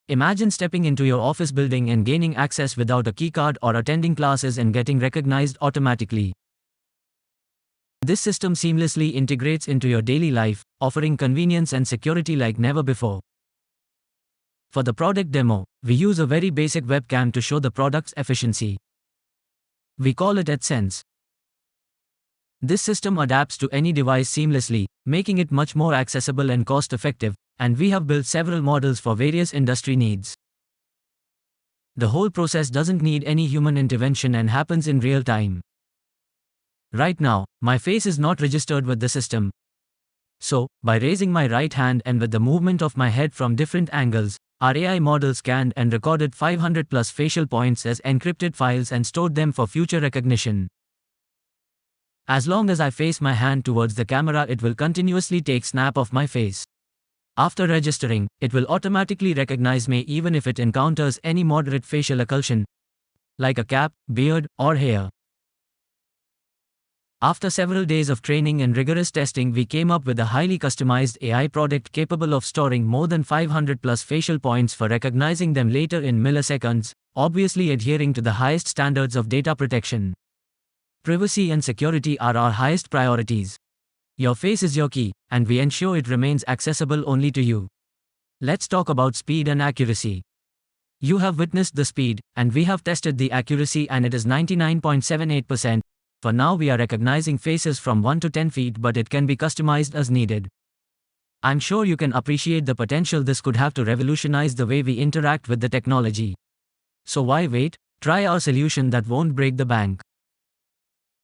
Imagine stepping into your office building and gaining access without a keycard, or attending classes and getting recognized automatically. This system seamlessly integrates into your daily life, offering convenience and security like never before. For the product demo, we use a very basic webcam to show the product's efficiency. We call it ATTSENSE. This system adapts to any device seamlessly, making it much more accessible and cost-effective, and we have built several models for various industry needs. The whole process doesn't need any human intervention and happens in real time. Right now, my face is not registered with the system. So, by raising my right hand and with the movement of my head from different angles, our AI model scanned and recorded 500 plus facial points as encrypted files and stored them for future recognition. As long as I face my hand towards the camera, it will continuously take snap of my face. After registering, it will automatically recognize me even if it encounters any moderate facial occlusion, like a cap, beard, or hair. After several days of training and rigorous testing, we came up with a highly customized AI product capable of storing more than 500 plus facial points for recognizing them later in milliseconds, obviously adhering to the highest standards of data protection. Privacy and security are our highest priorities. Your face is your key, and we ensure it remains accessible only to you. Let's talk about speed and accuracy. You have witnessed the speed, and we have tested the accuracy, and it is 99.78%. For now, we are recognizing faces from 1 to 10 feet, but it can be customized as needed. I'm sure you can appreciate the potential this could have to revolutionize the way we interact with the technology. So why wait? Try our solution that won't break the bank.